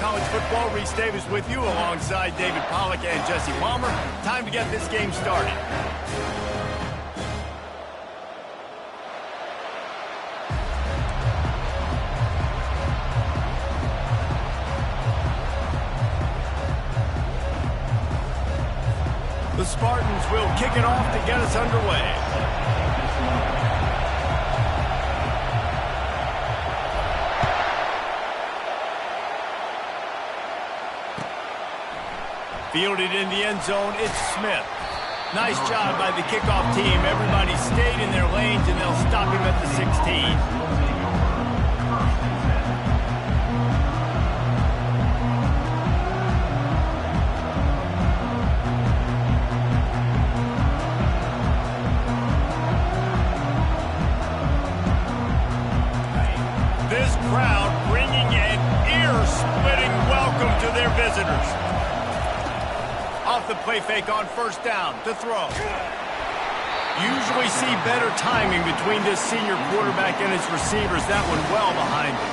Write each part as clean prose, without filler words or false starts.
College Football. Reese Davis with you alongside David Pollack and Jesse Palmer. Time to get this game started. The Spartans will kick it off to get us underway. Fielded in the end zone, it's Smith. Nice job by the kickoff team. Everybody stayed in their lanes, and they'll stop him at the 16. This crowd bringing an ear-splitting welcome to their visitors. Off the play fake on first down to throw. Usually see better timing between this senior quarterback and his receivers. That one well behind him.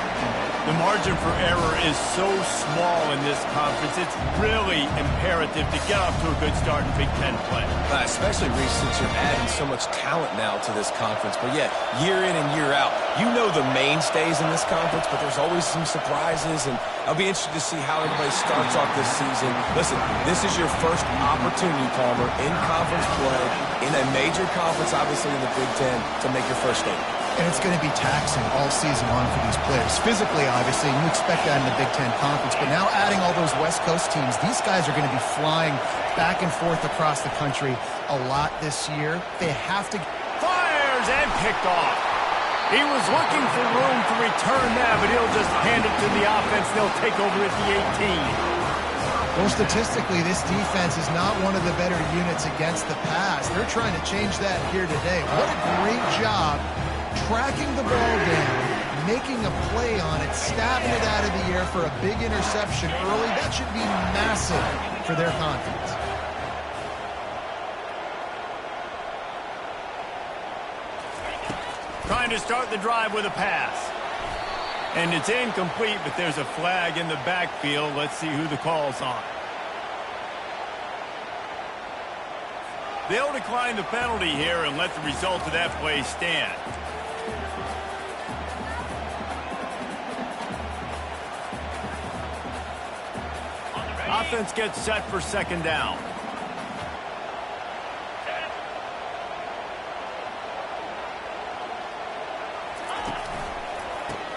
The margin for error is so small in this conference. It's really imperative to get off to a good start in Big Ten play. Especially, Reese, since you're adding so much talent now to this conference. But yeah, year in and year out, you know the mainstays in this conference, but there's always some surprises, and I'll be interested to see how everybody starts off this season. Listen, this is your first opportunity, Palmer, in conference play, in a major conference, obviously in the Big Ten, to make your first statement. And it's going to be taxing all season long for these players. Physically, obviously, you expect that in the Big Ten Conference. But now adding all those West Coast teams, these guys are going to be flying back and forth across the country a lot this year. They have to... Fires and picked off. He was looking for room to return that, but he'll just hand it to the offense. They'll take over at the 18. Well, statistically, this defense is not one of the better units against the pass. They're trying to change that here today. What a great job tracking the ball down, making a play on it, stabbing it out of the air for a big interception early. That should be massive for their confidence. Trying to start the drive with a pass. And it's incomplete, but there's a flag in the backfield. Let's see who the call's on. They'll decline the penalty here and let the result of that play stand. Offense gets set for second down.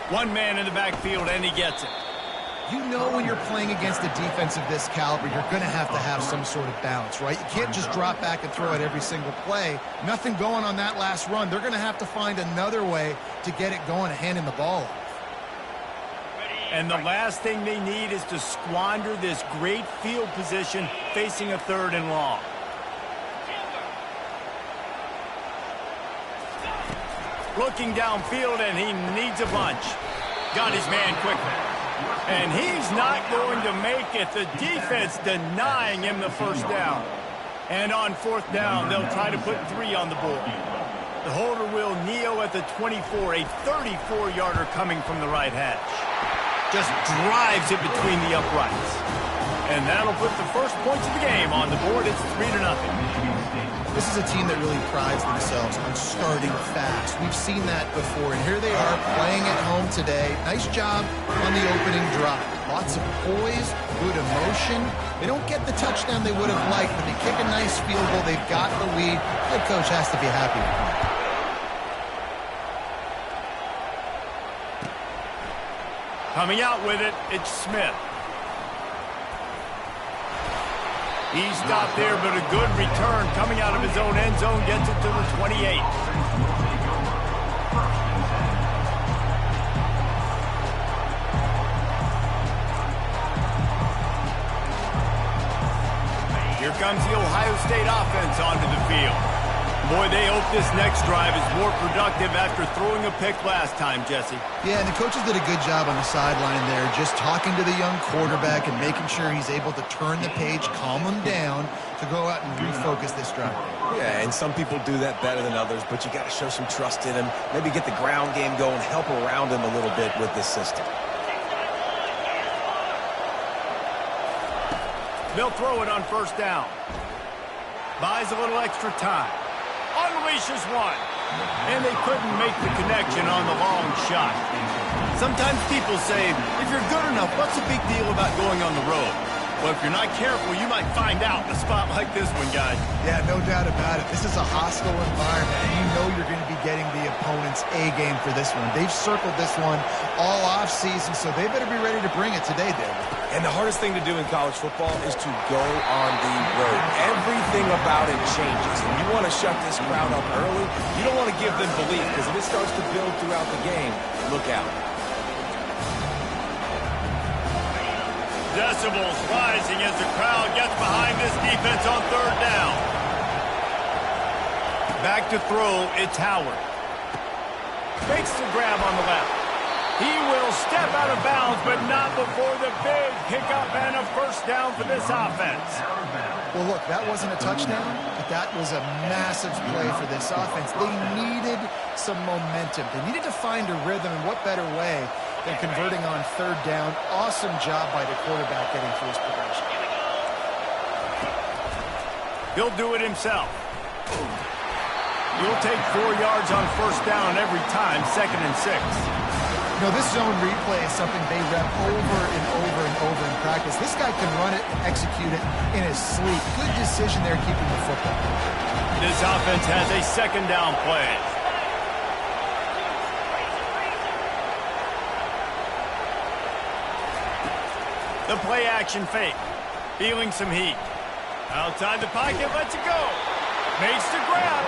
One man in the backfield, and he gets it. You know when you're playing against a defense of this caliber, you're going to have some sort of balance, right? You can't just drop back and throw it every single play. Nothing going on that last run. They're going to have to find another way to get it going and handing the ball off. And the last thing they need is to squander this great field position facing a 3rd and long. Looking downfield, and he needs a bunch. Got his man quickly. And he's not going to make it. The defense denying him the first down. And on 4th down, they'll try to put 3 on the board. The holder will kneel at the 24, a 34-yarder coming from the right hash. Just drives it between the uprights. And that'll put the first points of the game on the board. It's 3-0. This is a team that really prides themselves on starting fast. We've seen that before, and here they are playing at home today. Nice job on the opening drive. Lots of poise, good emotion. They don't get the touchdown they would have liked, but they kick a nice field goal. They've got the lead. Head coach has to be happy with that. Coming out with it, it's Smith. He stopped there, but a good return coming out of his own end zone gets it to the 28. Here comes the Ohio State offense onto the field. Boy, they hope this next drive is more productive after throwing a pick last time, Jesse. Yeah, and the coaches did a good job on the sideline there, just talking to the young quarterback and making sure he's able to turn the page, calm him down to go out and refocus this drive. Yeah, and some people do that better than others, but you got to show some trust in him, maybe get the ground game going, help around him a little bit with this system. They'll throw it on first down. Buys a little extra time. Unleashes one. And they couldn't make the connection on the long shot. Sometimes people say, if you're good enough, what's the big deal about going on the road? Well, if you're not careful, you might find out in a spot like this one, guys. Yeah, no doubt about it. This is a hostile environment, and you know you're going to be getting the opponent's A-game for this one. They've circled this one all off-season, so they better be ready to bring it today, David. And the hardest thing to do in college football is to go on the road. Everything about it changes, and you want to shut this crowd up early. You don't want to give them belief, because if it starts to build throughout the game, look out. Decibels rising as the crowd gets behind this defense on third down. Back to throw, it's Howard. Makes the grab on the left. He will step out of bounds, but not before the big pickup and a first down for this offense. Well, look, that wasn't a touchdown, but that was a massive play for this offense. They needed some momentum. They needed to find a rhythm, and what better way than converting on third down. Awesome job by the quarterback getting through his progression. He'll do it himself. You'll take 4 yards on first down every time, 2nd and 6. You know, this zone replay is something they rep over and over and over in practice. This guy can run it and execute it in his sleep. Good decision there keeping the football. This offense has a 2nd down play. The play action fake. Feeling some heat. Outside the pocket, lets it go. Makes the grab.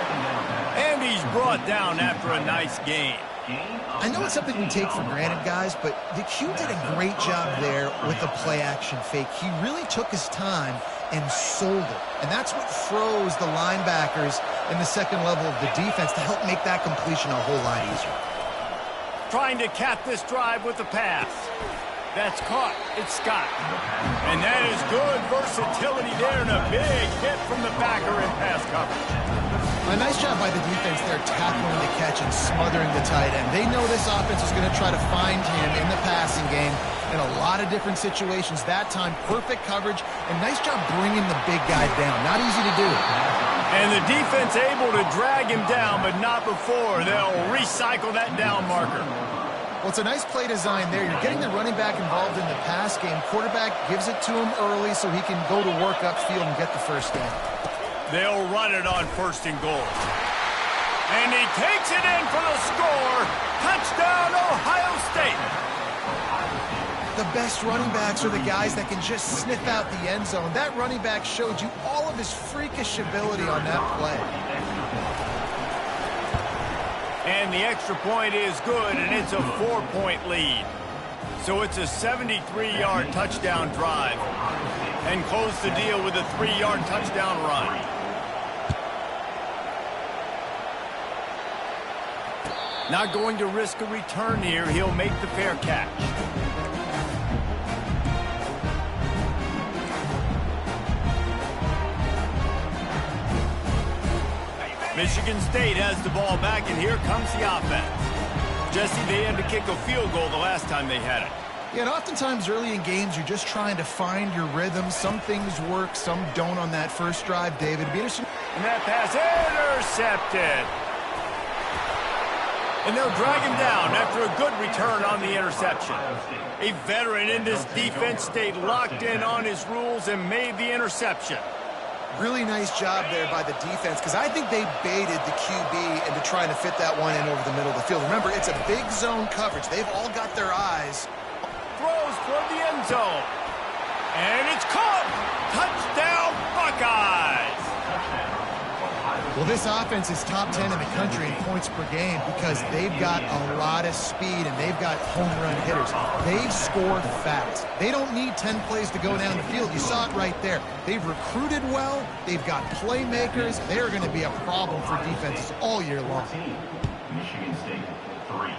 And he's brought down after a nice gain. I know it's something we take for granted, guys, but the Q did a great job there with the play action fake. He really took his time and sold it. And that's what froze the linebackers in the second level of the defense to help make that completion a whole lot easier. Trying to cap this drive with the pass. That's caught. It's Scott. And that is good versatility there and a big hit from the backer in pass coverage. A nice job by the defense there tackling the catch and smothering the tight end. They know this offense is going to try to find him in the passing game in a lot of different situations. That time, perfect coverage and nice job bringing the big guy down. Not easy to do. And the defense able to drag him down, but not before they'll recycle that down marker. Well, it's a nice play design there. You're getting the running back involved in the pass game. Quarterback gives it to him early so he can go to work upfield and get the first down. They'll run it on 1st and goal. And he takes it in for the score. Touchdown, Ohio State. The best running backs are the guys that can just sniff out the end zone. That running back showed you all of his freakish ability on that play. And the extra point is good, and it's a 4-point lead. So it's a 73-yard touchdown drive. And close the deal with a 3-yard touchdown run. Not going to risk a return here. He'll make the fair catch. Michigan State has the ball back, and here comes the offense. Jesse, they had to kick a field goal the last time they had it. Yeah, and oftentimes early in games, you're just trying to find your rhythm. Some things work, some don't on that first drive, David. It'd be interesting. And that pass intercepted. And they'll drag him down after a good return on the interception. A veteran in this defense stayed locked in on his rules and made the interception. Really nice job there by the defense because I think they baited the QB into trying to fit that one in over the middle of the field. Remember, it's a big zone coverage. They've all got their eyes. Throws toward the end zone. And it's caught. Touchdown, Buckeyes. Well, this offense is top 10 in the country in points per game because they've got a lot of speed and they've got home run hitters. They score fast. They don't need 10 plays to go down the field. You saw it right there. They've recruited well. They've got playmakers. They're going to be a problem for defenses all year long. Michigan State 3.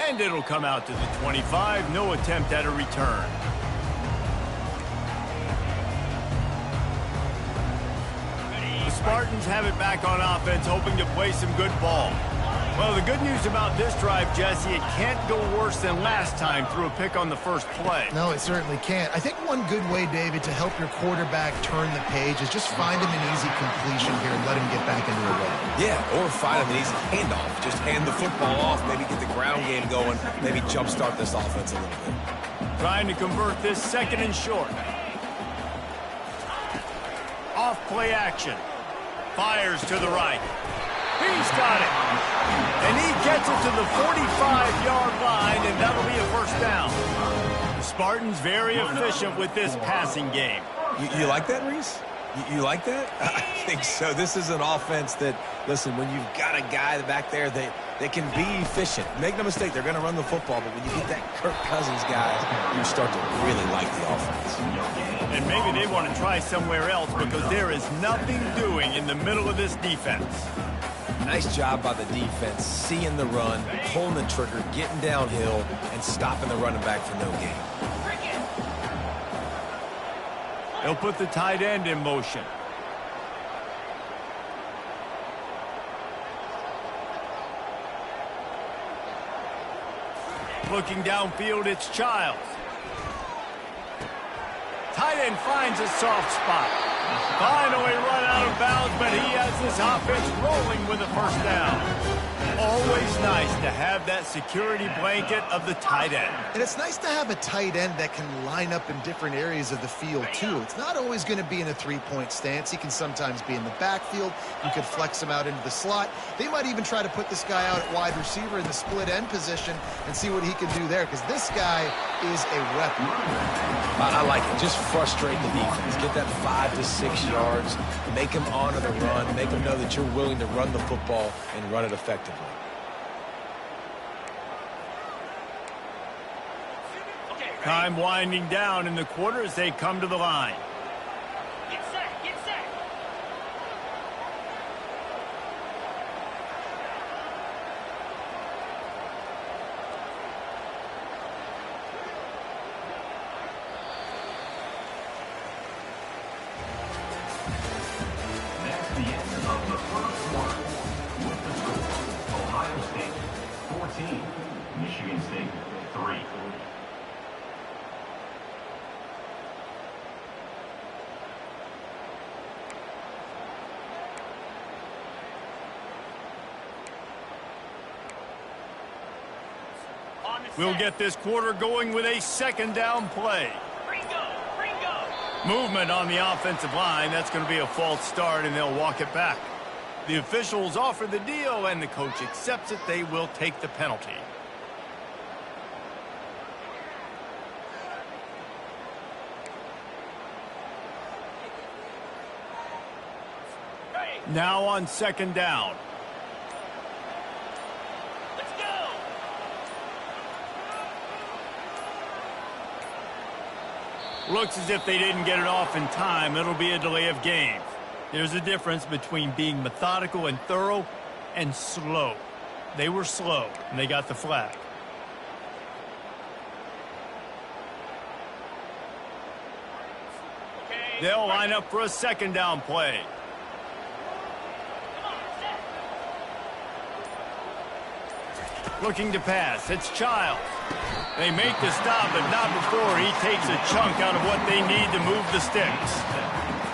And it'll come out to the 25. No attempt at a return. The Spartans have it back on offense, hoping to play some good ball. Well, the good news about this drive, Jesse, it can't go worse than last time through a pick on the first play. No, it certainly can't. I think one good way, David, to help your quarterback turn the page is just find him an easy completion here and let him get back into a rhythm. Yeah, or find him an easy handoff. Just hand the football off, maybe get the ground game going, maybe jumpstart this offense a little bit. Trying to convert this second and short. Off play action. Fires to the right. He's got it. And he gets it to the 45-yard line, and that'll be a first down. The Spartans very efficient with this passing game. You like that, Reese? You like that? I think so. This is an offense that, listen, when you've got a guy back there that can be efficient. Make no mistake, they're going to run the football, but when you get that Kirk Cousins guy, you start to really like the offense. And maybe they want to try somewhere else because there is nothing doing in the middle of this defense. Nice job by the defense, seeing the run, pulling the trigger, getting downhill, and stopping the running back for no gain. They'll put the tight end in motion. Looking downfield, it's Childs. Tight end finds a soft spot. Finally run out of bounds, but he has this offense rolling with a first down. Always nice to have that security blanket of the tight end. And it's nice to have a tight end that can line up in different areas of the field, too. It's not always going to be in a three-point stance. He can sometimes be in the backfield. You could flex him out into the slot. They might even try to put this guy out at wide receiver in the split end position and see what he can do there, because this guy is a weapon. I like it. Just frustrate the defense. Get that 5 to 6 yards. Make them honor the run. Make them know that you're willing to run the football and run it effectively. Time winding down in the quarter as they come to the line. Get set, get set. That's the end of the first quarter. With the score, Ohio State 14, Michigan State 3. We'll get this quarter going with a second down play. Movement on the offensive line. That's going to be a false start, and they'll walk it back. The officials offer the deal, and the coach accepts it. They will take the penalty. Now on second down. Looks as if they didn't get it off in time. It'll be a delay of game. There's a difference between being methodical and thorough and slow. They were slow, and they got the flag. They'll line up for a second down play. Looking to pass. It's Childs. They make the stop, but not before he takes a chunk out of what they need to move the sticks.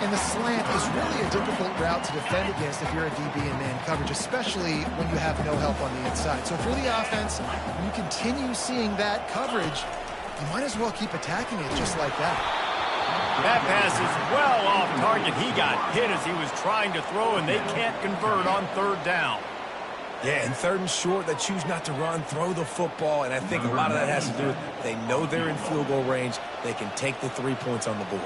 And the slant is really a difficult route to defend against if you're a DB in man coverage, especially when you have no help on the inside. So if you're the offense, and you continue seeing that coverage, you might as well keep attacking it just like that. That pass is well off target. He got hit as he was trying to throw, and they can't convert on third down. Yeah, and third and short, they choose not to run, throw the football, and I think a lot of that has to do with they know they're in field goal range. They can take the 3 points on the board.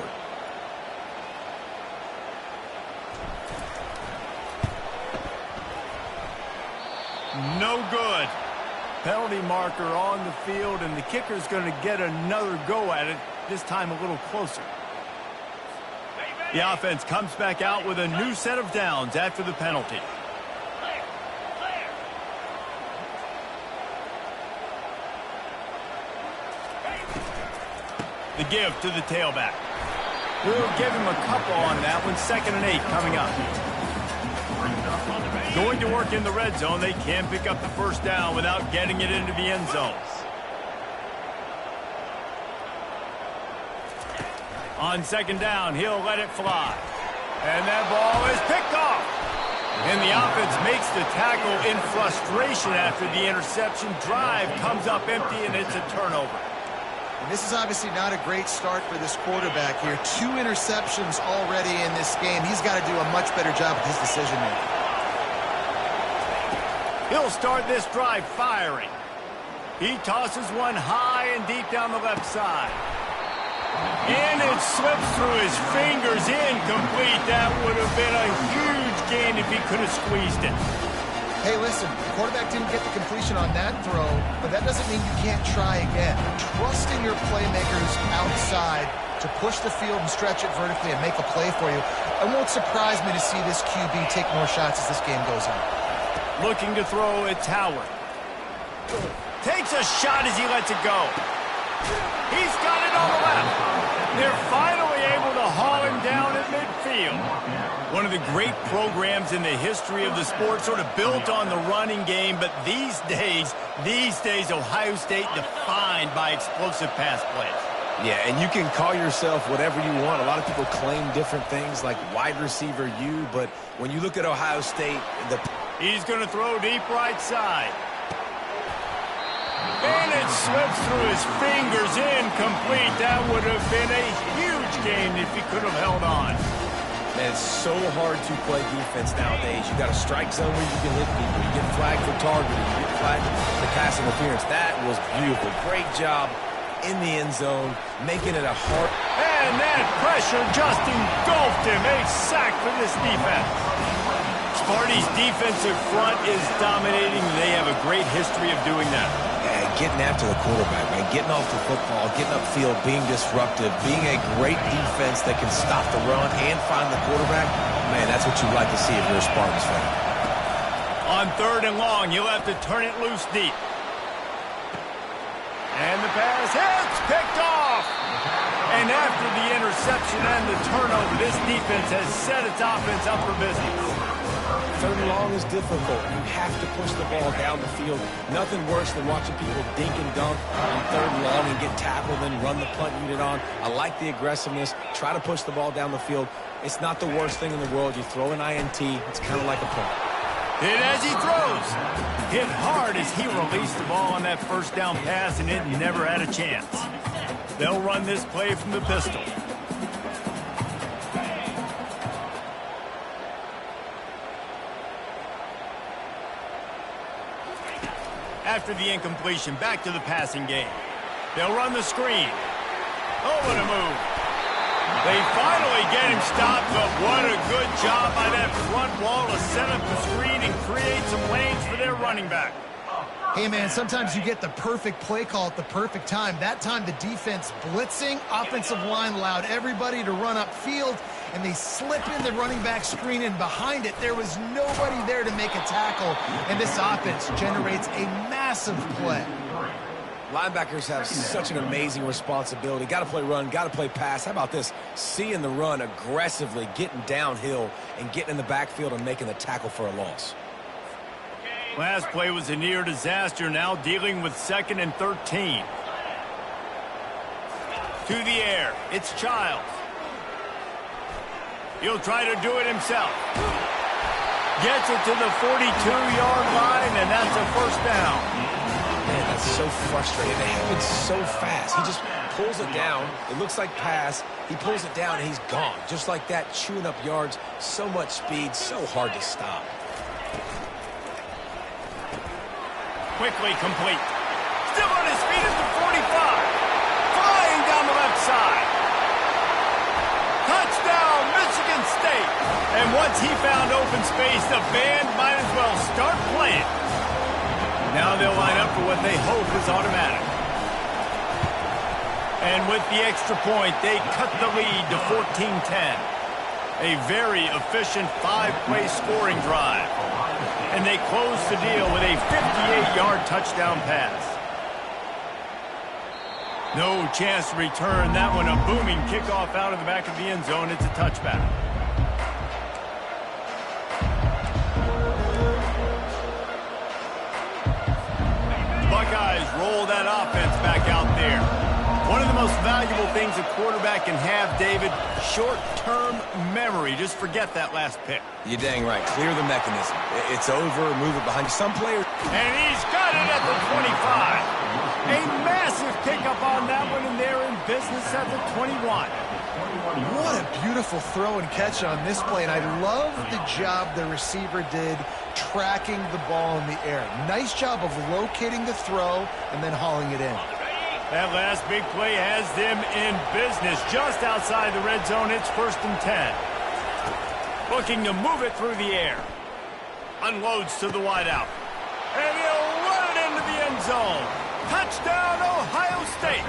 No good. Penalty marker on the field, and the kicker's going to get another go at it, this time a little closer. The offense comes back out with a new set of downs after the penalty. The give to the tailback. We'll give him a couple on that one. 2nd and 8 coming up. Going to work in the red zone, they can pick up the first down without getting it into the end zone. On second down, he'll let it fly. And that ball is picked off. And the offense makes the tackle in frustration after the interception. Drive comes up empty, and it's a turnover. And this is obviously not a great start for this quarterback here. 2 interceptions already in this game. He's got to do a much better job with his decision-making. He'll start this drive firing. He tosses one high and deep down the left side. And it slips through his fingers, incomplete. That would have been a huge gain if he could have squeezed it. Hey, listen, the quarterback didn't get the completion on that throw, but that doesn't mean you can't try again. Trust in your playmakers outside to push the field and stretch it vertically and make a play for you. It won't surprise me to see this QB take more shots as this game goes on. Looking to throw, it's Howard. Takes a shot as he lets it go. He's got it on the left. They're finally able to haul him down at midfield. One of the great programs in the history of the sport, sort of built on the running game, but these days, Ohio State defined by explosive pass plays. Yeah, and you can call yourself whatever you want. A lot of people claim different things like wide receiver U, but when you look at Ohio State, he's going to throw deep right side. And it slips through his fingers, incomplete. That would have been a huge gain if he could have held on. Man, it's so hard to play defense nowadays. You got a strike zone where you can hit people. You get flagged for targeting. You get flagged for pass interference. That was beautiful. Great job in the end zone, making it a hard. And that pressure just engulfed him. A sack for this defense. Sparty's defensive front is dominating. They have a great history of doing that. Getting after the quarterback, man, getting off the football, getting upfield, being disruptive, being a great defense that can stop the run and find the quarterback, man, that's what you like to see if you're a Spartans fan. On 3rd and long, you'll have to turn it loose deep. And the pass hits, picked off. And after the interception and the turnover, this defense has set its offense up for business. 3rd and long is difficult. You have to push the ball down the field. Nothing worse than watching people dink and dunk on 3rd and long and get tackled and run the punt unit on. I like the aggressiveness. Try to push the ball down the field. It's not the worst thing in the world. You throw an INT. It's kind of like a punt. Hit as he throws. Hit hard as he released the ball on that first down pass, and it never had a chance. They'll run this play from the pistol. After the incompletion, back to the passing game. They'll run the screen. Oh, what a move. They finally get him stopped, but what a good job by that front wall to set up the screen and create some lanes for their running back. Hey, man, sometimes you get the perfect play call at the perfect time. That time the defense blitzing, offensive line allowed everybody to run upfield, and they slip in the running back screen, and behind it there was nobody there to make a tackle, and this offense generates a massive play. Linebackers have such an amazing responsibility. Got to play run, got to play pass. How about this? Seeing the run aggressively, getting downhill, and getting in the backfield and making the tackle for a loss. Last play was a near disaster, now dealing with 2nd and 13. To the air, it's Childs. He'll try to do it himself. Gets it to the 42-yard line, and that's a first down. Man, that's so frustrating. It happens so fast. He just pulls it down. It looks like pass. He pulls it down, and he's gone. Just like that, chewing up yards. So much speed, so hard to stop. Quickly complete. Still on his feet at the 45. Flying down the left side. Touchdown, Michigan State. And once he found open space, the band might as well start playing. Now they'll line up for what they hope is automatic. And with the extra point, they cut the lead to 14-10. A very efficient 5-play scoring drive. And they close the deal with a 58-yard touchdown pass. No chance to return that one. A booming kickoff out of the back of the end zone. It's a touchback. back out there. One of the most valuable things a quarterback can have, David, short-term memory. Just forget that last pick. You're dang right. Clear the mechanism. It's over. Move it behind you. Some players... And he's got it at the 25. A massive pickup on that one, and they're in business at the 21. What a beautiful throw and catch on this play, and I love the job the receiver did tracking the ball in the air. Nice job of locating the throw and then hauling it in. That last big play has them in business just outside the red zone. It's 1st and 10. Looking to move it through the air. Unloads to the wideout. And he'll run it into the end zone. Touchdown, Ohio State.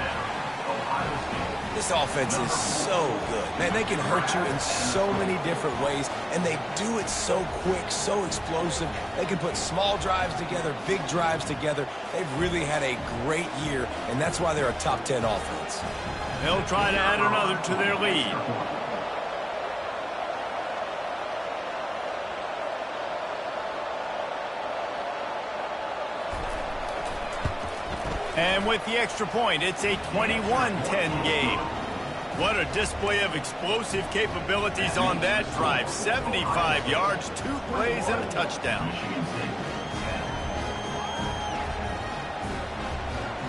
This offense is so good. Man, they can hurt you in so many different ways, and they do it so quick, so explosive. They can put small drives together, big drives together. They've really had a great year, and that's why they're a top 10 offense. They'll try to add another to their lead. And with the extra point, it's a 21-10 game. What a display of explosive capabilities on that drive. 75 yards, 2 plays, and a touchdown.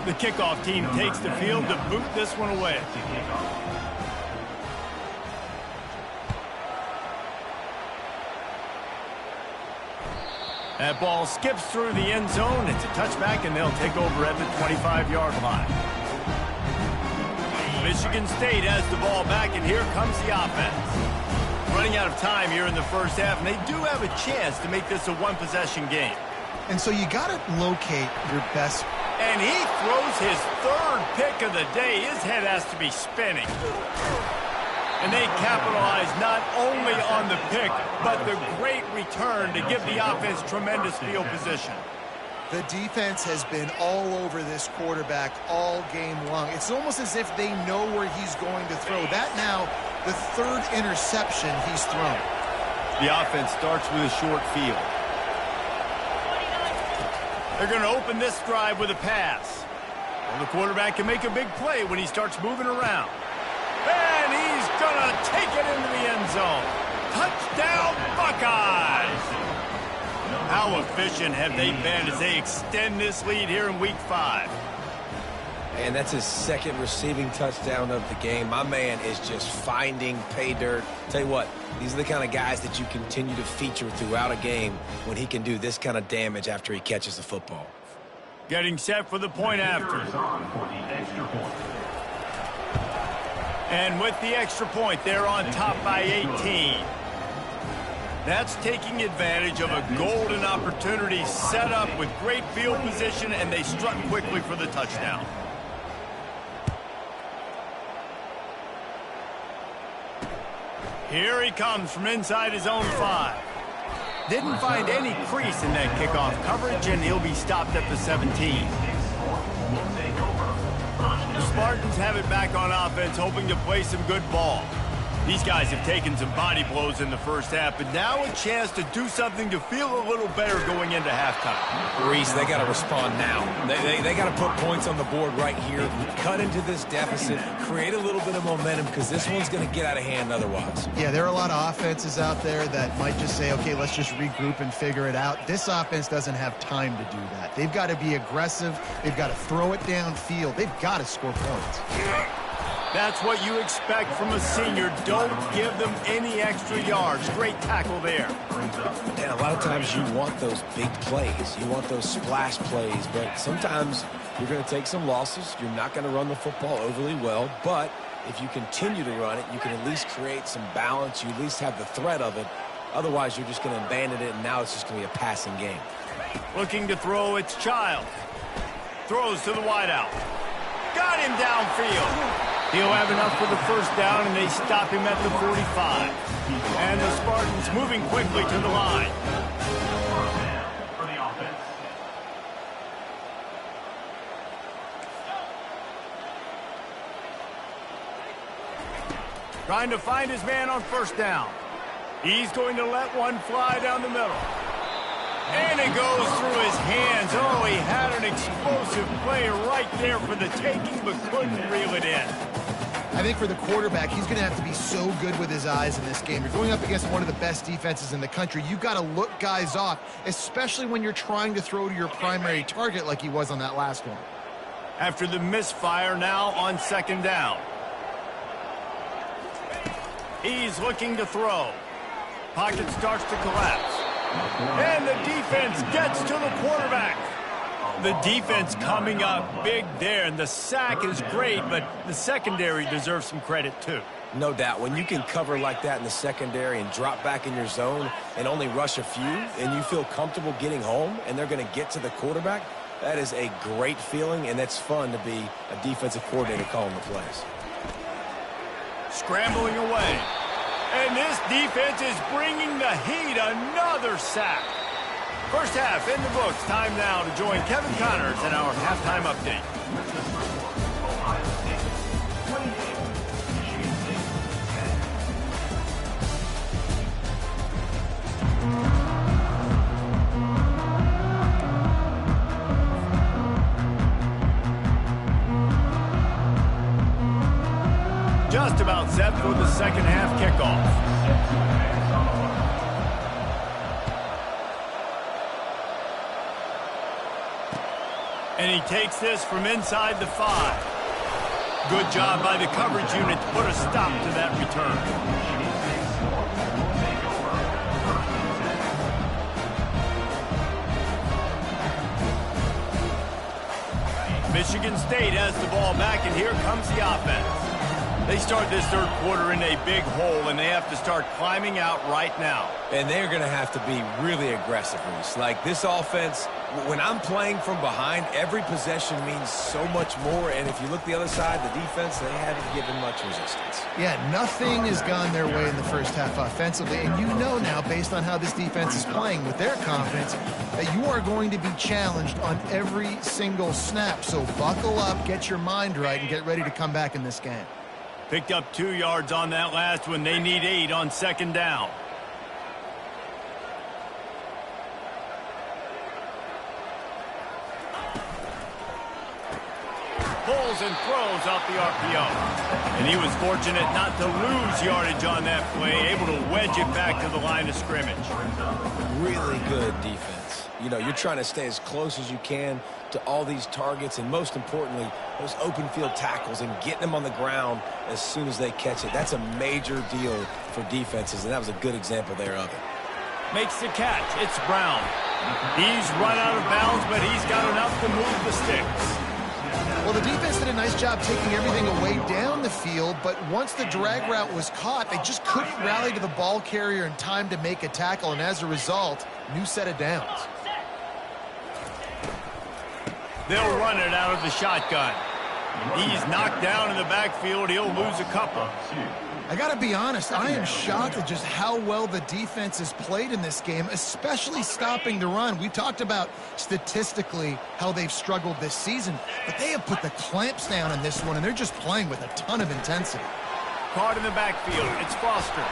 The kickoff team takes the field to boot this one away. That ball skips through the end zone. It's a touchback, and they'll take over at the 25-yard line. Michigan State has the ball back, and here comes the offense. Running out of time here in the first half, and they do have a chance to make this a one-possession game. And so you got to locate your best. And he throws his 3rd pick of the day. His head has to be spinning. And they capitalize not only on the pick, but the great return to give the offense tremendous field position. The defense has been all over this quarterback all game long. It's almost as if they know where he's going to throw. That now, the 3rd interception he's thrown. The offense starts with a short field. They're going to open this drive with a pass. Well, the quarterback can make a big play when he starts moving around. And he's going to take it into the end zone. Touchdown, Buckeyes! How efficient have they been as they extend this lead here in Week 5? And that's his 2nd receiving touchdown of the game. My man is just finding pay dirt. Tell you what, these are the kind of guys that you continue to feature throughout a game when he can do this kind of damage after he catches the football. Getting set for the point after. And with the extra point, they're on top by 18. That's taking advantage of a golden opportunity set up with great field position, and they struck quickly for the touchdown. Here he comes from inside his own 5. Didn't find any crease in that kickoff coverage, and he'll be stopped at the 17. The Spartans have it back on offense, hoping to play some good ball. These guys have taken some body blows in the first half, but now a chance to do something to feel a little better going into halftime. Reese, they got to respond now. They got to put points on the board right here, cut into this deficit, create a little bit of momentum, because this one's going to get out of hand otherwise. Yeah, there are a lot of offenses out there that might just say, okay, let's just regroup and figure it out. This offense doesn't have time to do that. They've got to be aggressive. They've got to throw it downfield. They've got to score points. That's what you expect from a senior. Don't give them any extra yards. Great tackle there. And a lot of times you want those big plays. You want those splash plays, but sometimes you're going to take some losses. You're not going to run the football overly well, but if you continue to run it, you can at least create some balance. You at least have the threat of it. Otherwise, you're just going to abandon it, and now it's just going to be a passing game. Looking to throw, it's Child. Throws to the wideout. Got him downfield. He'll have enough for the first down, and they stop him at the 45. And the Spartans moving quickly to the line. For the offense. Trying to find his man on first down. He's going to let one fly down the middle. And it goes through his hands. Oh, he had an explosive play right there for the taking, but couldn't reel it in. I think for the quarterback, he's going to have to be so good with his eyes in this game. You're going up against one of the best defenses in the country. You've got to look guys off, especially when you're trying to throw to your primary target like he was on that last one. After the misfire, now on second down. He's looking to throw. Pocket starts to collapse. And the defense gets to the quarterback. The defense coming up big there, and the sack is great, but the secondary deserves some credit too. No doubt. When you can cover like that in the secondary and drop back in your zone and only rush a few, and you feel comfortable getting home, and they're going to get to the quarterback, that is a great feeling, and it's fun to be a defensive coordinator calling the plays. Scrambling away. And this defense is bringing the heat. Another sack. First half in the books. Time now to join Kevin Connors in our halftime update. Ohio State 28, Michigan State 10. Just about set for the second half kickoff. And he takes this from inside the 5. Good job by the coverage unit to put a stop to that return. Michigan State has the ball back, and here comes the offense. They start this third quarter in a big hole, and they have to start climbing out right now. And they're going to have to be really aggressive, Reese. Like this offense, when I'm playing from behind, every possession means so much more. And if you look the other side, the defense, they haven't given much resistance. Yeah, nothing has gone their way in the first half offensively. And you know now, based on how this defense is playing with their confidence, that you are going to be challenged on every single snap. So buckle up, get your mind right, and get ready to come back in this game. Picked up 2 yards on that last one. They need 8 on second down. Pulls and throws off the RPO. And he was fortunate not to lose yardage on that play, able to wedge it back to the line of scrimmage. Really good defense. You know, you're trying to stay as close as you can to all these targets, and most importantly, those open field tackles and getting them on the ground as soon as they catch it. That's a major deal for defenses, and that was a good example there of it. Makes the catch. It's Brown. He's run out of bounds, but he's got enough to move the sticks. Well, the defense did a nice job taking everything away down the field, but once the drag route was caught, they just couldn't rally to the ball carrier in time to make a tackle, and as a result, new set of downs. They'll run it out of the shotgun. He's knocked down in the backfield. He'll lose a couple. I got to be honest, I am shocked at just how well the defense has played in this game, especially stopping the run. We talked about statistically how they've struggled this season, but they have put the clamps down in this one, and they're just playing with a ton of intensity. Caught in the backfield. It's Foster.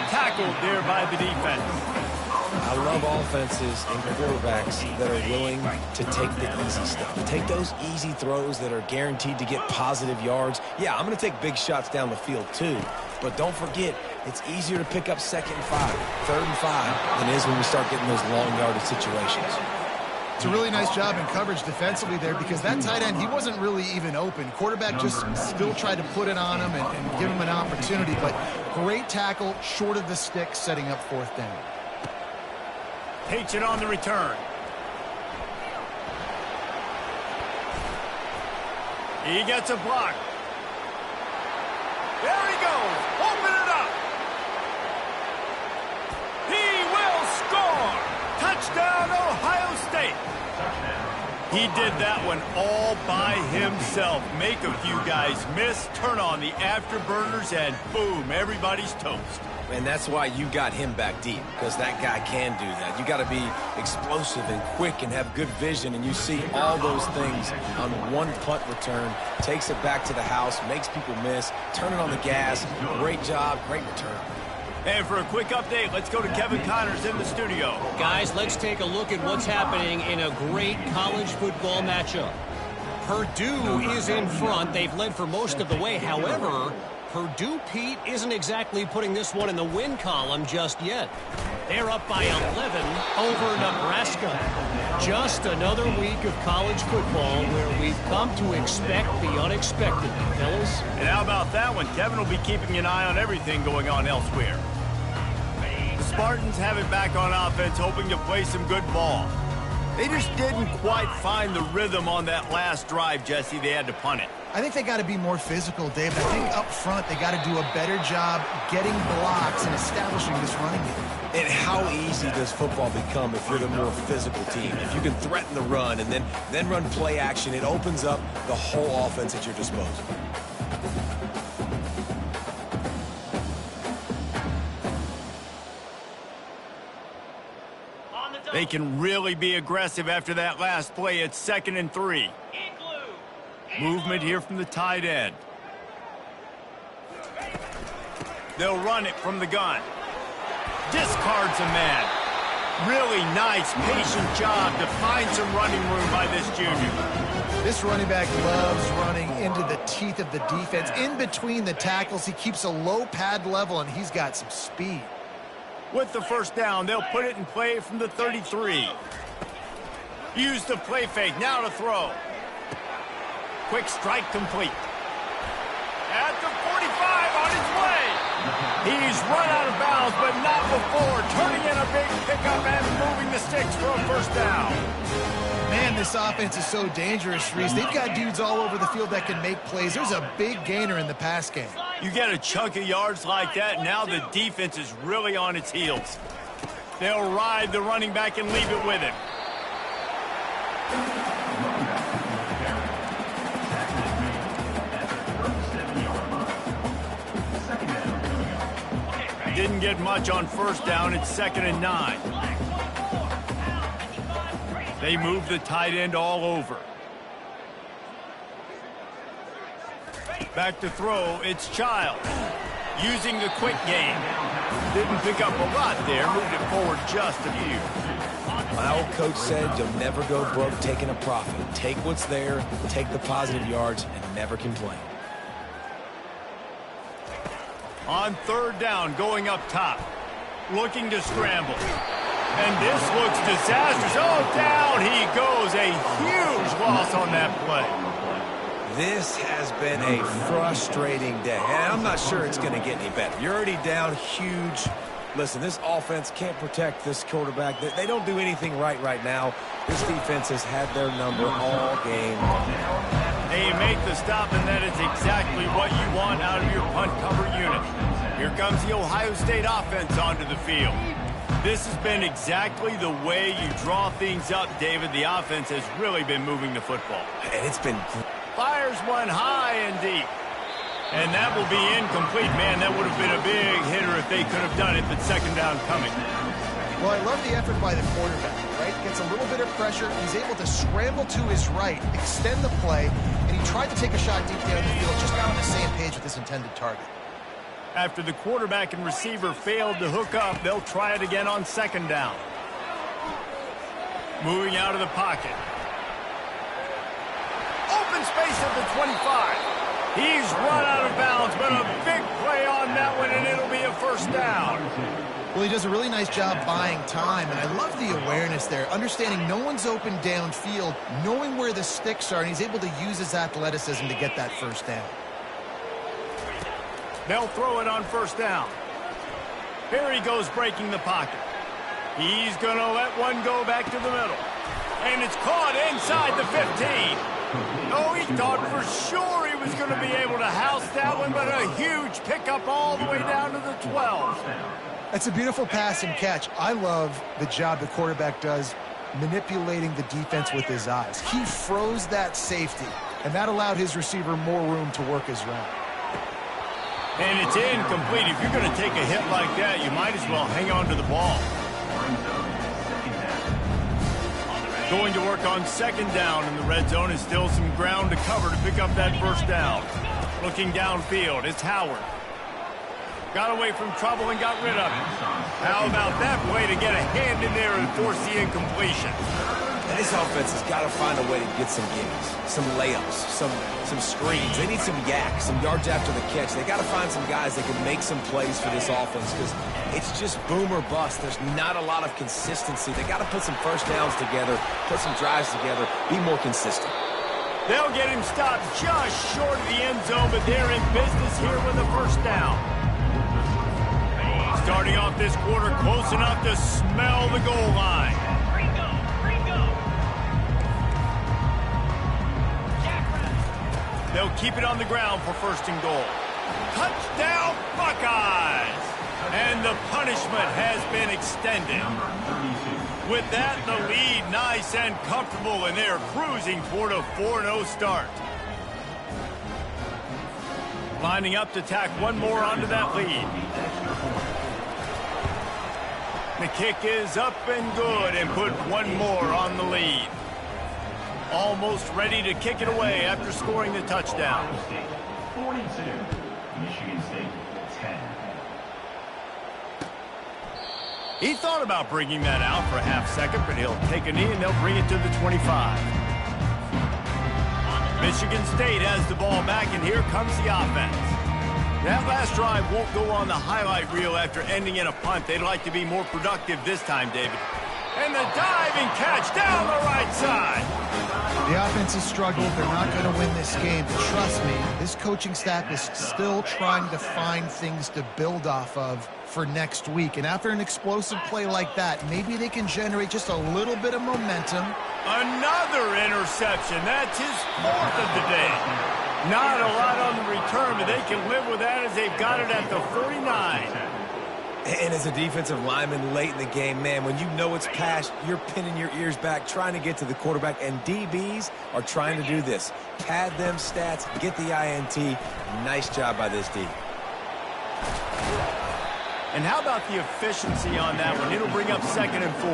Tackled there by the defense. I love offenses and quarterbacks that are willing to take the easy stuff. Take those easy throws that are guaranteed to get positive yards. Yeah, I'm going to take big shots down the field too. But don't forget, it's easier to pick up 2nd and 5, 3rd and 5 than it is when we start getting those long yardage situations. It's a really nice job in coverage defensively there because that tight end, he wasn't really even open. Quarterback just still tried to put it on him and give him an opportunity. But great tackle, short of the stick, setting up 4th down. Takes it on the return. He gets a block. There he goes. Open it up. He will score. Touchdown, Ohio State. He did that one all by himself. Make a few guys miss, turn on the afterburners, and boom, everybody's toast. And that's why you got him back deep, because that guy can do that. You got to be explosive and quick and have good vision, and you see all those things on one punt return. Takes it back to the house, makes people miss, turning on the gas. Great job, great return. And for a quick update, let's go to Kevin Connors in the studio. Guys, let's take a look at what's happening in a great college football matchup. Purdue is in front. They've led for most of the way. However, Purdue, Pete, isn't exactly putting this one in the win column just yet. They're up by 11 over Nebraska. Just another week of college football where we've come to expect the unexpected, fellas. And how about that one? Kevin will be keeping an eye on everything going on elsewhere. The Spartans have it back on offense, hoping to play some good ball. They just didn't quite find the rhythm on that last drive, Jesse. They had to punt it. I think they got to be more physical, Dave. I think up front they got to do a better job getting blocks and establishing this running game. And how easy does football become if you're the more physical team? If you can threaten the run and then run play action, it opens up the whole offense at your disposal. They can really be aggressive after that last play. It's 2nd and 3. Movement here from the tight end. They'll run it from the gun. Discards a man. Really nice, patient job to find some running room by this junior. This running back loves running into the teeth of the defense. In between the tackles, he keeps a low pad level, and he's got some speed. With the first down, they'll put it in play from the 33. Use the play fake, now to throw. Quick strike complete. At the 45 on his way. He's run out of bounds, but not before. Turning in a big pickup and moving the sticks for a first down. Man, this offense is so dangerous, Reese. They've got dudes all over the field that can make plays. There's a big gainer in the pass game. You get a chunk of yards like that, now the defense is really on its heels. They'll ride the running back and leave it with him. Didn't get much on first down. It's 2nd and 9. They move the tight end all over. Back to throw, it's Child. Using the quick game. Didn't pick up a lot there, moved it forward just a few. My old coach said you'll never go broke taking a profit. Take what's there, take the positive yards, and never complain. On 3rd down, going up top. Looking to scramble. And this looks disastrous. Oh, down he goes. A huge loss on that play. This has been a frustrating day, and I'm not sure it's going to get any better. You're already down huge. Listen, this offense can't protect this quarterback. They don't do anything right now. This defense has had their number all game long. They make the stop, and that is exactly what you want out of your punt cover unit. Here comes the Ohio State offense onto the field. This has been exactly the way you draw things up, David. The offense has really been moving the football. And it's been great. Fires one high and deep. And that will be incomplete. Man, that would have been a big hitter if they could have done it, but 2nd down coming. Well, I love the effort by the quarterback, right? Gets a little bit of pressure. He's able to scramble to his right, extend the play, and he tried to take a shot deep down the field, just not on the same page with his intended target. After the quarterback and receiver failed to hook up, they'll try it again on 2nd down. Moving out of the pocket. Open space at the 25. He's run out of bounds, but a big play on that one, and it'll be a first down. Well, he does a really nice job buying time, and I love the awareness there, understanding no one's open downfield, knowing where the sticks are, and he's able to use his athleticism to get that first down. They'll throw it on 1st down. Here he goes breaking the pocket. He's going to let one go back to the middle. And it's caught inside the 15. Oh, he thought for sure he was going to be able to house that one, but a huge pickup all the way down to the 12. That's a beautiful pass and catch. I love the job the quarterback does manipulating the defense with his eyes. He froze that safety, and that allowed his receiver more room to work his route. And it's incomplete. If you're going to take a hit like that, you might as well hang on to the ball. Going to work on 2nd down, and the red zone is still some ground to cover to pick up that first down. Looking downfield, it's Howard. Got away from trouble and got rid of it. How about that play to get a hand in there and force the incompletion? And this offense has got to find a way to get some gimmies, some layups, some screens. They need some yak, some yards after the catch. They got to find some guys that can make some plays for this offense because it's just boom or bust. There's not a lot of consistency. They got to put some first downs together, put some drives together, be more consistent. They'll get him stopped just short of the end zone, but they're in business here with the first down. Starting off this quarter close enough to smell the goal line. They'll keep it on the ground for first and goal. Touchdown, Buckeyes! And the punishment has been extended. With that, the lead nice and comfortable, and they're cruising toward a 4-0 start. Lining up to tack one more onto that lead. The kick is up and good and put one more on the lead. Almost ready to kick it away after scoring the touchdown. 42, Michigan State 10. He thought about bringing that out for a half second, but he'll take a knee and they'll bring it to the 25. Michigan State has the ball back, and here comes the offense. That last drive won't go on the highlight reel after ending in a punt. They'd like to be more productive this time, David. And the diving catch down the right side. The offense has struggled. They're not going to win this game. But trust me, this coaching staff is still trying to find things to build off of for next week. And after an explosive play like that, maybe they can generate just a little bit of momentum. Another interception. That's his fourth of the day. Not a lot on the return, but they can live with that as they've got it at the 49. And as a defensive lineman late in the game, man, when you know it's past, you're pinning your ears back, trying to get to the quarterback, and DBs are trying to do this. Pad them stats, get the INT. Nice job by this D. And how about the efficiency on that one? It'll bring up 2nd and 4.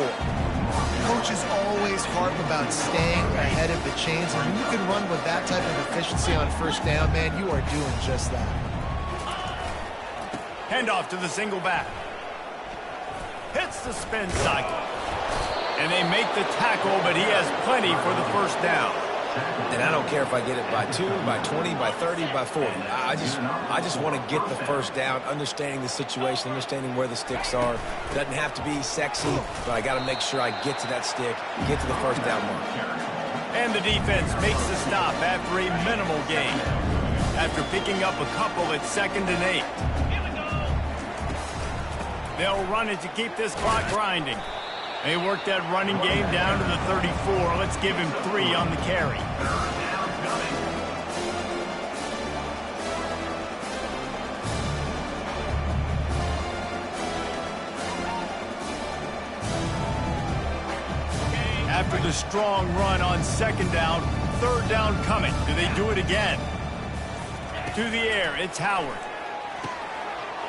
Coaches always harp about staying ahead of the chains, and when you can run with that type of efficiency on first down, man, you are doing just that. Handoff to the single back. Hits the spin cycle. And they make the tackle, but he has plenty for the first down. And I don't care if I get it by 2, by 20, by 30, by 40. I just want to get the first down, understanding the situation, understanding where the sticks are. Doesn't have to be sexy, but I got to make sure I get to that stick, get to the first down mark. And the defense makes the stop after a minimal gain. After picking up a couple at 2nd and 8. They'll run it to keep this clock grinding. They work that running game down to the 34. Let's give him 3 on the carry. After the strong run on 2nd down, 3rd down coming. Do they do it again? To the air, it's Howard.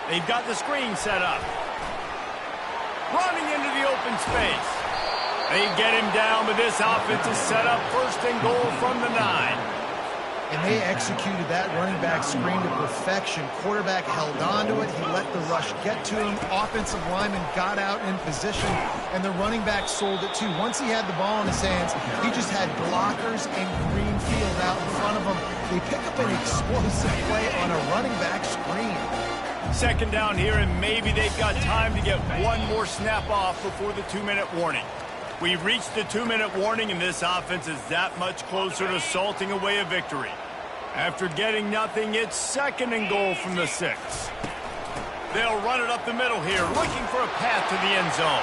They've got the screen set up. Running into the open space. They get him down, but this offense is set up 1st and goal from the 9. And they executed that running back screen to perfection. Quarterback held onto it. He let the rush get to him. Offensive lineman got out in position, and the running back sold it too. Once he had the ball in his hands, he just had blockers and green field out in front of him. They pick up an explosive play on a running back screen. 2nd down here, and maybe they've got time to get one more snap off before the 2-minute warning. We've reached the 2-minute warning, and this offense is that much closer to salting away a victory. After getting nothing, it's 2nd and goal from the 6. They'll run it up the middle here, looking for a path to the end zone.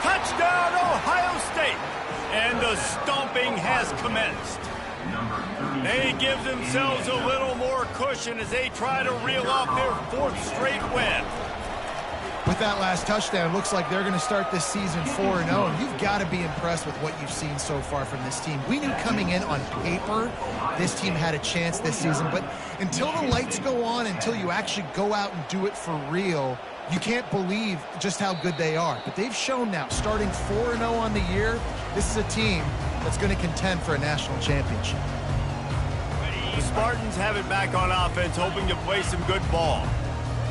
Touchdown, Ohio State! And the stomping has commenced. They give themselves a little more cushion as they try to reel off their 4th straight win. With that last touchdown, looks like they're going to start this season 4-0, and you've got to be impressed with what you've seen so far from this team. We knew coming in on paper this team had a chance this season, but until the lights go on, until you actually go out and do it for real, you can't believe just how good they are. But they've shown now, starting 4-0 on the year, this is a team that's going to contend for a national championship. The Spartans have it back on offense, hoping to play some good ball.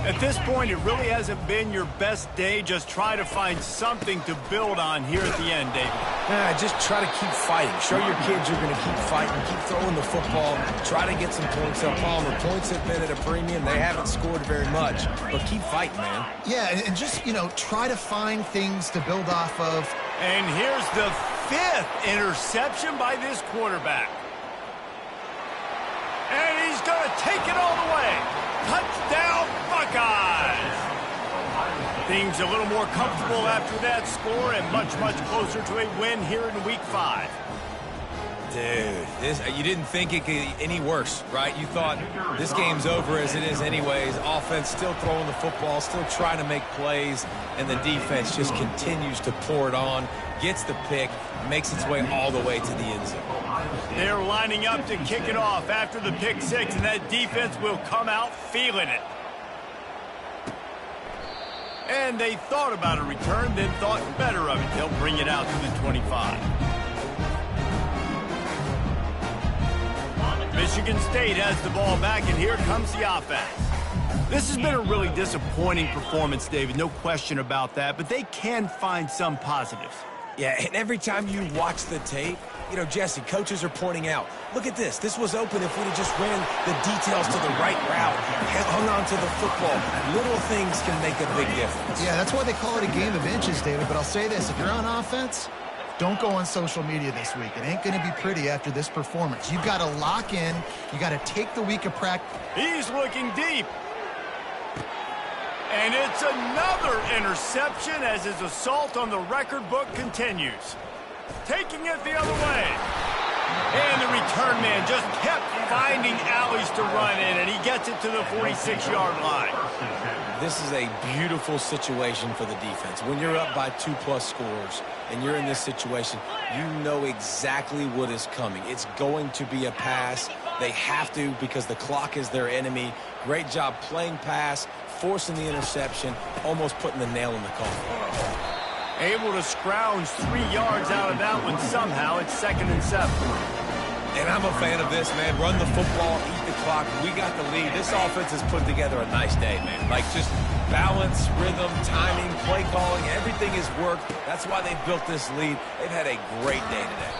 At this point, it really hasn't been your best day. Just try to find something to build on here at the end, David. Just try to keep fighting. Show your kids you're going to keep fighting. Keep throwing the football. Try to get some points up. Palmer, points have been at a premium. They haven't scored very much. But keep fighting, man. Yeah, and just, try to find things to build off of. And here's the 5th interception by this quarterback. And he's going to take it all the way. Touchdown, Buckeyes! Things a little more comfortable after that score and much, much closer to a win here in Week 5. Dude, you didn't think it could get any worse, right? You thought this game's over as it is anyways. Offense still throwing the football, still trying to make plays, and the defense just continues to pour it on, gets the pick, makes its way all the way to the end zone. They're lining up to kick it off after the pick six, and that defense will come out feeling it. And they thought about a return, then thought better of it. They'll bring it out to the 25. Michigan State has the ball back, and here comes the offense. This has been a really disappointing performance, David, no question about that, but they can find some positives. Yeah, and every time you watch the tape, Jesse, coaches are pointing out, look at this. This was open if we'd have just ran the details to the right route, hung on to the football. Little things can make a big difference. Yeah, that's why they call it a game of inches, David. But I'll say this, if you're on offense, don't go on social media this week. It ain't going to be pretty after this performance. You've got to lock in. You got to take the week of practice. He's looking deep. And it's another interception as his assault on the record book continues. Taking it the other way. And the return man just kept finding alleys to run in, and he gets it to the 46-yard line. This is a beautiful situation for the defense. When you're up by 2+ scores and you're in this situation, you know exactly what is coming. It's going to be a pass. They have to because the clock is their enemy. Great job playing pass, forcing the interception, almost putting the nail in the coffin. Able to scrounge 3 yards out of that one somehow. It's 2nd and 7. And I'm a fan of this, man. Run the football, eat the clock. We got the lead. This offense has put together a nice day, man. Like just balance, rhythm, timing, play calling, everything has worked. That's why they've built this lead. They've had a great day today.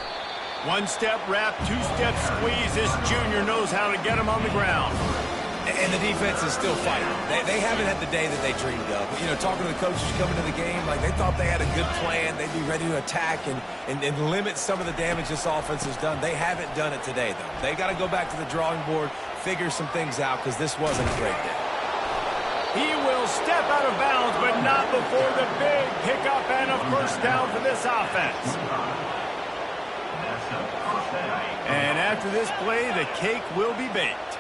1-step wrap, 2-step squeeze. This junior knows how to get him on the ground. And the defense is still fighting. They haven't had the day that they dreamed of. Talking to the coaches coming to the game, like they thought they had a good plan. They'd be ready to attack and limit some of the damage this offense has done. They haven't done it today, though. They got to go back to the drawing board, figure some things out, because this wasn't a great day. He will step out of bounds, but not before the big pickup and a first down for this offense. And after this play, the cake will be baked.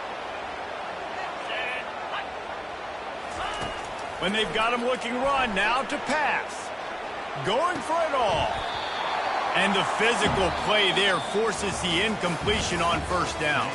When they've got him looking run, now to pass. Going for it all. And the physical play there forces the incompletion on first down.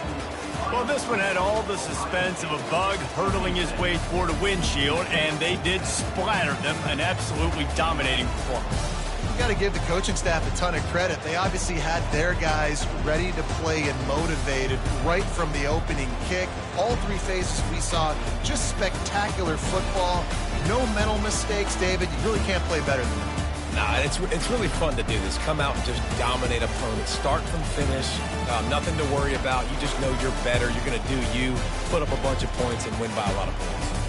Well, this one had all the suspense of a bug hurtling his way toward a windshield, and they did splatter them. An absolutely dominating performance. You've got to give the coaching staff a ton of credit. They obviously had their guys ready to play and motivated right from the opening kick. All 3 phases we saw, just spectacular football. No mental mistakes, David. You really can't play better than that. Nah, it's really fun to do this. Come out and just dominate opponents. Start from finish. Nothing to worry about. You just know you're better. You're going to do you, put up a bunch of points, and win by a lot of points.